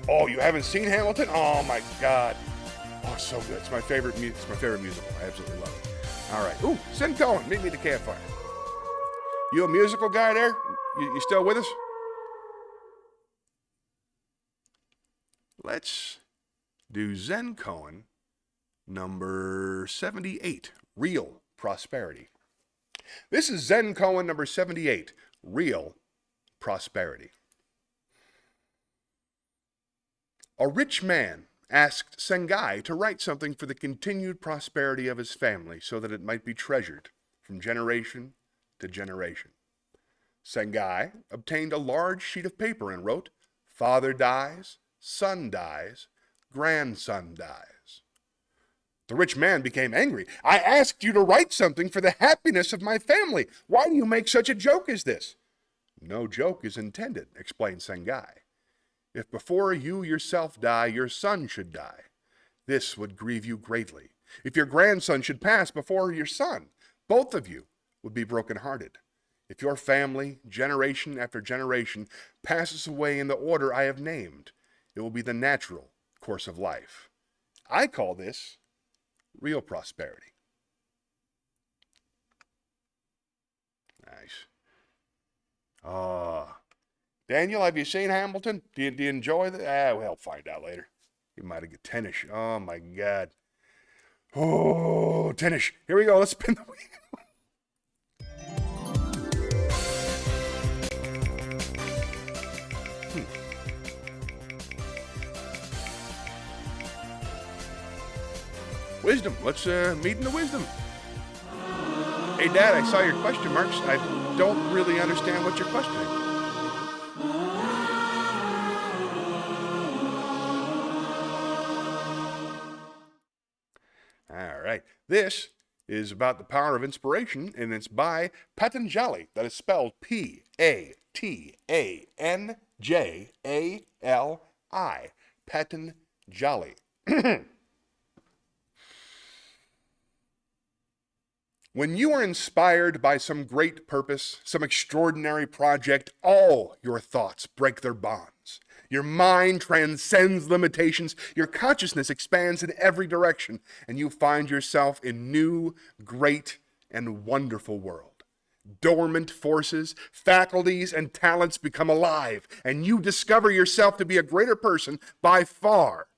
Oh, you haven't seen Hamilton? Oh my God! Oh, so good. It's my favorite. It's my favorite musical. I absolutely love it. All right. Ooh, Zen Koan, meet me at the campfire. You a musical guy there? You still with us? Let's do Zen Koan number 78, Real Prosperity. This is Zen Koan number 78, Real Prosperity. A rich man asked Sengai to write something for the continued prosperity of his family so that it might be treasured from generation to generation. Sengai obtained a large sheet of paper and wrote, "Father dies, son dies, grandson dies." The rich man became angry. "I asked you to write something for the happiness of my family. Why do you make such a joke as this?" "No joke is intended," explained Sengai. "If before you yourself die, your son should die, this would grieve you greatly. If your grandson should pass before your son, both of you would be brokenhearted. If your family, generation after generation, passes away in the order I have named, it will be the natural course of life. I call this real prosperity." Nice. Daniel, have you seen Hamilton? Do you enjoy that? We'll find out later. You might have got tennis. Oh, my God. Oh, tennis. Here we go. Let's spin the wheel. Wisdom. Let's meet in the wisdom. Hey, Dad, I saw your question marks. I don't really understand what you're questioning. All right. This is about the power of inspiration, and it's by PatanJali. That is spelled P-A-T-A-N-J-A-L-I. PatanJali. When you are inspired by some great purpose, some extraordinary project, all your thoughts break their bonds. Your mind transcends limitations. Your consciousness expands in every direction, and you find yourself in new, great, and wonderful world. Dormant forces, faculties, and talents become alive, and you discover yourself to be a greater person by far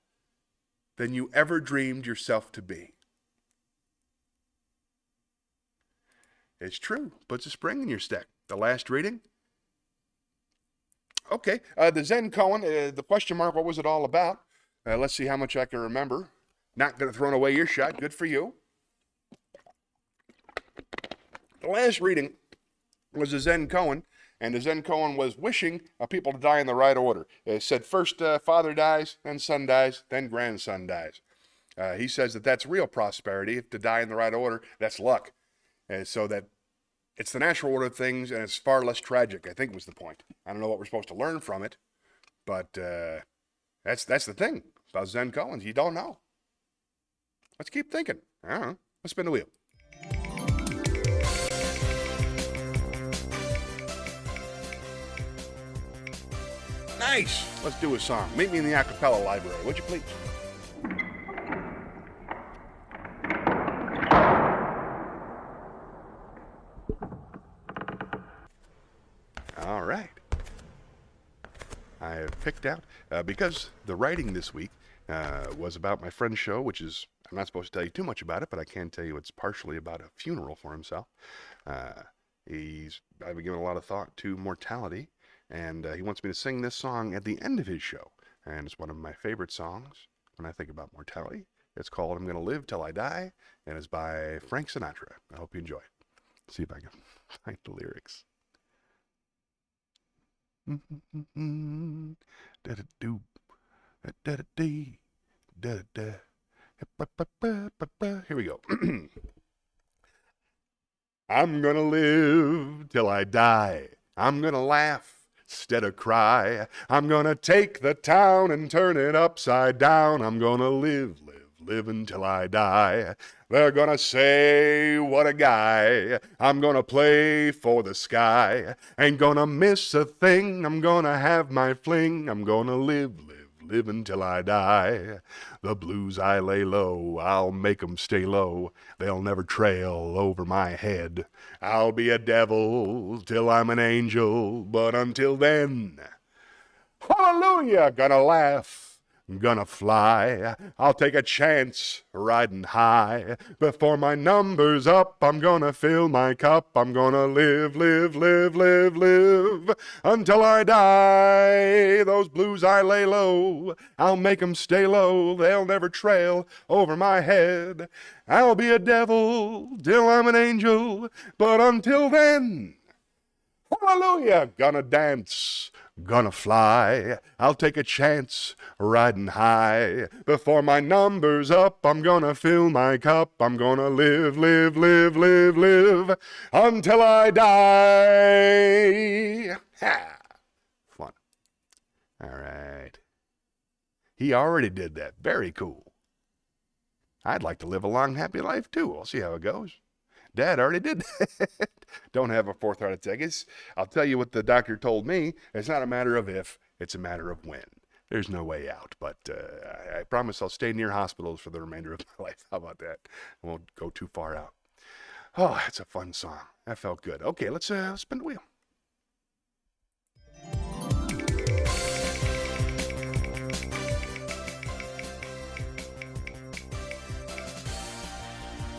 than you ever dreamed yourself to be. It's true. Puts a spring in your step. The last reading. Okay. The Zen Koan, the question mark, what was it all about? Let's see how much I can remember. Not going to throw away your shot. Good for you. The last reading was the Zen Koan, and the Zen Koan was wishing people to die in the right order. It said first father dies, then son dies, then grandson dies. He says that that's real prosperity. If to die in the right order, that's luck. So that it's the natural order of things, and it's far less tragic, I think was the point. I don't know what we're supposed to learn from it, but that's the thing about Zen Koans. You don't know. Let's keep thinking. I don't know. Let's spin the wheel. Nice. Let's do a song. Meet me in the acapella library, would you please? All right. I have picked out, because the writing this week was about my friend's show, which is, I'm not supposed to tell you too much about it, but I can tell you it's partially about a funeral for himself. I've been giving a lot of thought to mortality, and he wants me to sing this song at the end of his show. And it's one of my favorite songs when I think about mortality. It's called I'm Gonna Live Till I Die, and it's by Frank Sinatra. I hope you enjoy it. Let's see if I can find the lyrics. Here we go. I'm gonna live till I die. I'm gonna laugh instead of cry. I'm gonna take the town and turn it upside down. I'm gonna live until I die. They're gonna say, what a guy. I'm gonna play for the sky. Ain't gonna miss a thing. I'm gonna have my fling. I'm gonna live until I die. The blues I lay low, I'll make 'em stay low. They'll never trail over my head. I'll be a devil till I'm an angel, but until then, hallelujah, gonna laugh gonna fly. I'll take a chance riding high. Before my number's up, I'm gonna fill my cup. I'm gonna live, live, live, live, live until I die. Those blues I lay low, I'll make 'em stay low. They'll never trail over my head. I'll be a devil till I'm an angel, but until then, hallelujah, gonna dance, gonna fly. I'll take a chance riding high. Before my number's up, I'm gonna fill my cup. I'm gonna live, live, live, live, live until I die. Ha! Fun. All right. He already did that. Very cool. I'd like to live a long, happy life, too. I'll see how it goes. Dad already did that. Don't have a fourth heart attack. I'll tell you what the doctor told me. It's not a matter of if, it's a matter of when. There's no way out, but I promise I'll stay near hospitals for the remainder of my life. How about that? I won't go too far out. Oh, that's a fun song. That felt good. Okay, let's spin the wheel.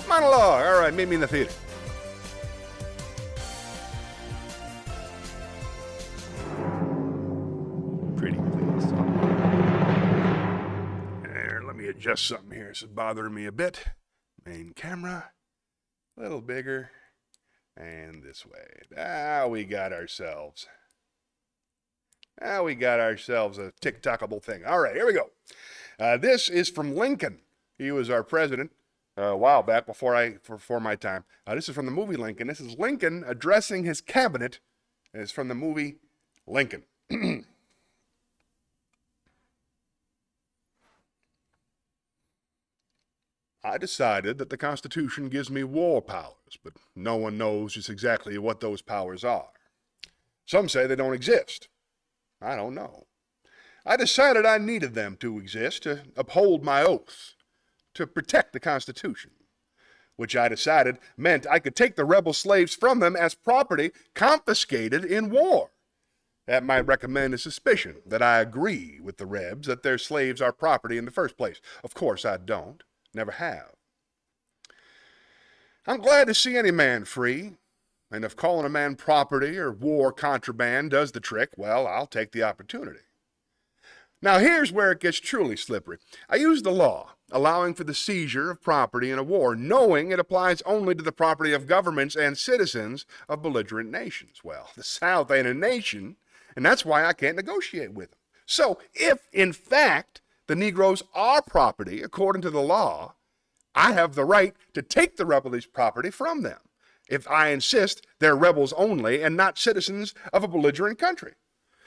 Monologue. All right, meet me in the theater. Pretty please. There, let me adjust something here. This is bothering me a bit. Main camera, a little bigger, and this way. Now we got ourselves a TikTokable thing. All right, here we go. This is from Lincoln. He was our president. A while back, before my time. This is from the movie Lincoln. This is Lincoln addressing his cabinet. It's from the movie Lincoln. I decided that the Constitution gives me war powers, but no one knows just exactly what those powers are. Some say they don't exist. I don't know. I decided I needed them to exist to uphold my oath, to protect the Constitution, which I decided meant I could take the rebel slaves from them as property confiscated in war. That might recommend a suspicion that I agree with the Rebs that their slaves are property in the first place. Of course I don't, never have. I'm glad to see any man free, and if calling a man property or war contraband does the trick, well, I'll take the opportunity. Now here's where it gets truly slippery. I use the law allowing for the seizure of property in a war, knowing it applies only to the property of governments and citizens of belligerent nations. Well, the South ain't a nation, and that's why I can't negotiate with them. So if, in fact, the Negroes are property according to the law, I have the right to take the rebels' property from them if I insist they're rebels only and not citizens of a belligerent country.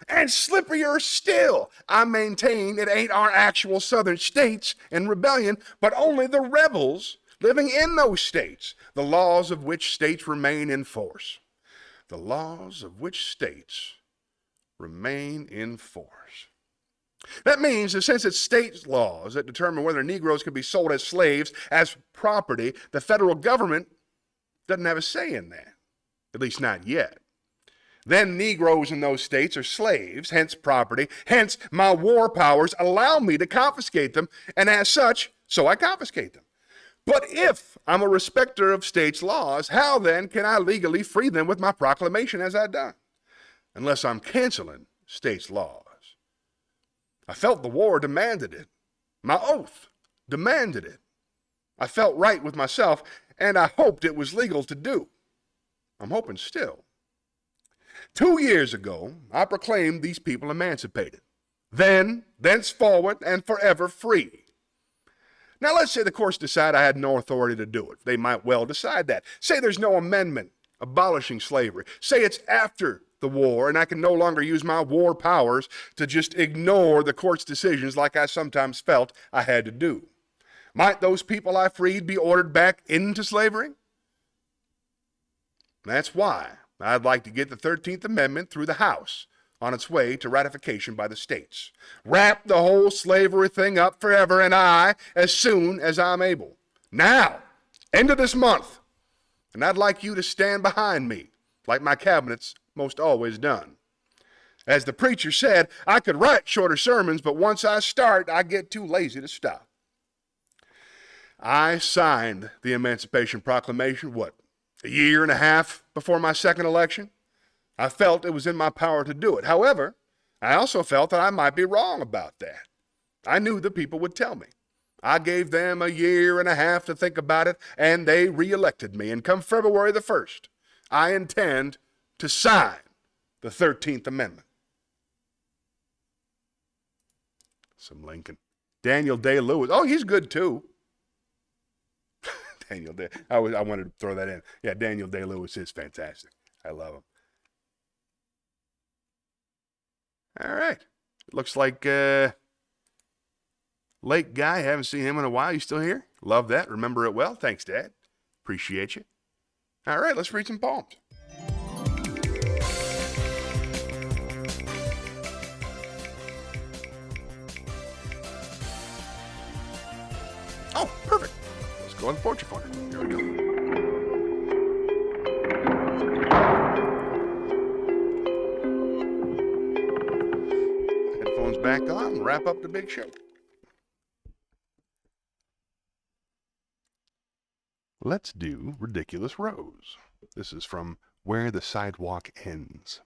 And slipperier still, I maintain it ain't our actual southern states in rebellion, but only the rebels living in those states, the laws of which states remain in force. The laws of which states remain in force. That means that since it's state laws that determine whether Negroes can be sold as slaves, as property, the federal government doesn't have a say in that, at least not yet. Then Negroes in those states are slaves, hence property, hence my war powers allow me to confiscate them, and as such, so I confiscate them. But if I'm a respecter of states' laws, how then can I legally free them with my proclamation as I've done? Unless I'm canceling states' laws. I felt the war demanded it. My oath demanded it. I felt right with myself, and I hoped it was legal to do. I'm hoping still. 2 years ago, I proclaimed these people emancipated. Then, thenceforward, and forever free. Now let's say the courts decide I had no authority to do it. They might well decide that. Say there's no amendment abolishing slavery. Say it's after the war and I can no longer use my war powers to just ignore the court's decisions like I sometimes felt I had to do. Might those people I freed be ordered back into slavery? That's why I'd like to get the 13th Amendment through the House on its way to ratification by the states. Wrap the whole slavery thing up forever and as soon as I'm able. Now, end of this month. And I'd like you to stand behind me, like my cabinet's most always done. As the preacher said, I could write shorter sermons, but once I start, I get too lazy to stop. I signed the Emancipation Proclamation, a year and a half before my second election? I felt it was in my power to do it. However, I also felt that I might be wrong about that. I knew the people would tell me. I gave them a year and a half to think about it, and they reelected me. And come February the 1st, I intend to sign the 13th Amendment. Some Lincoln. Daniel Day-Lewis. Oh, he's good too. Daniel Day. I wanted to throw that in. Yeah, Daniel Day-Lewis is fantastic. I love him. All right. Looks like Lake Guy. Haven't seen him in a while. You still here? Love that. Remember it well. Thanks, Dad. Appreciate you. All right, let's read some poems. Oh, perfect. Let's go on the poetry corner. Here we go. Headphones back on and wrap up the big show. Let's do Ridiculous Rose. This is from Where the Sidewalk Ends.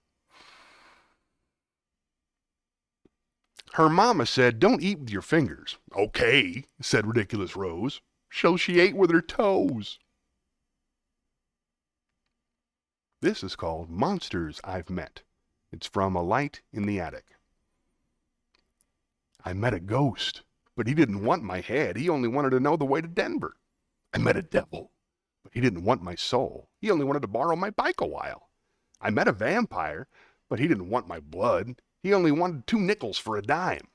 Her mama said, "Don't eat with your fingers." "Okay," said Ridiculous Rose. So she ate with her toes. This is called Monsters I've Met. It's from A Light in the Attic. I met a ghost, but he didn't want my head. He only wanted to know the way to Denver. I met a devil, but he didn't want my soul. He only wanted to borrow my bike a while. I met a vampire, but he didn't want my blood. He only wanted 2 nickels for a dime.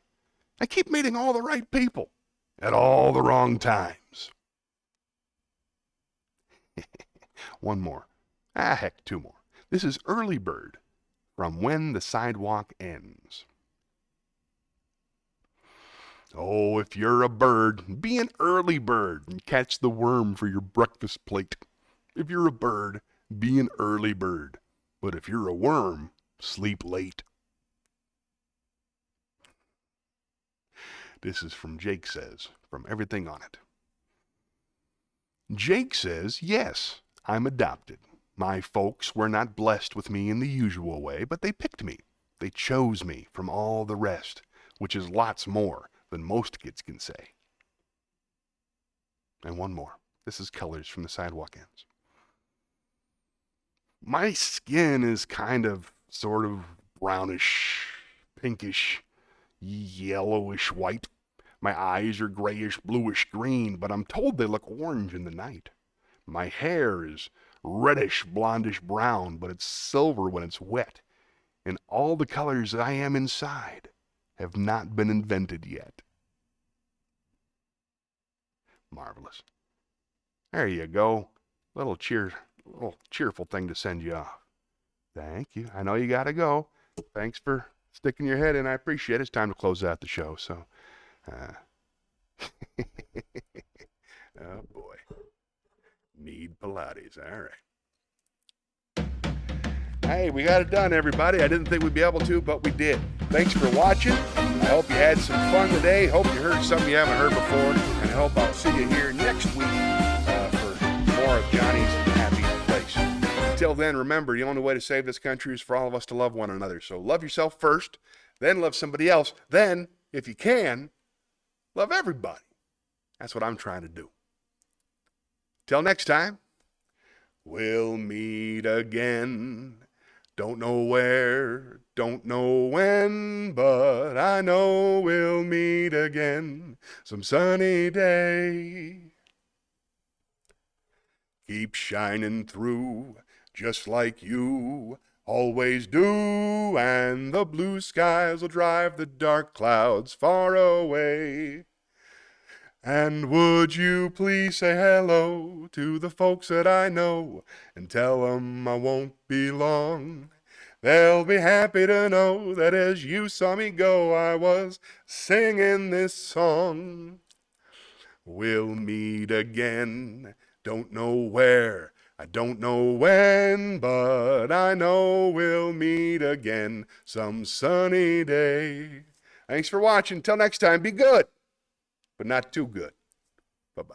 I keep meeting all the right people at all the wrong times. One more. Heck, 2 more. This is Early Bird from When the Sidewalk Ends. Oh, if you're a bird, be an early bird and catch the worm for your breakfast plate. If you're a bird, be an early bird. But if you're a worm, sleep late. This is from Jake Says, from Everything on It. Jake says, yes, I'm adopted. My folks were not blessed with me in the usual way, but they picked me. They chose me from all the rest, which is lots more than most kids can say. And one more. This is Colors from the Sidewalk Ends. My skin is sort of brownish, pinkish, yellowish white. My eyes are grayish, bluish green, but I'm told they look orange in the night. My hair is reddish, blondish brown, but it's silver when it's wet. And all the colors I am inside have not been invented yet. Marvelous. There you go. Little cheerful thing to send you off. Thank you. I know you got to go. Thanks for sticking your head in. I appreciate it. It's time to close out the show. So, oh boy. Need Pilates. All right. Hey, we got it done, everybody. I didn't think we'd be able to, but we did. Thanks for watching. I hope you had some fun today. Hope you heard something you haven't heard before. And I hope I'll see you here next week for more of Johnny's Happy Place. Until then, remember, the only way to save this country is for all of us to love one another. So love yourself first, then love somebody else. Then, if you can, love everybody. That's what I'm trying to do. Till next time, we'll meet again. Don't know where, don't know when, but I know we'll meet again some sunny day. Keep shining through, just like you always do, and the blue skies will drive the dark clouds far away. And would you please say hello to the folks that I know and tell them I won't be long. They'll be happy to know that as you saw me go, I was singing this song. We'll meet again, don't know where, I don't know when, but I know we'll meet again some sunny day. Thanks for watching. Till next time, be good, but not too good. Bye-bye.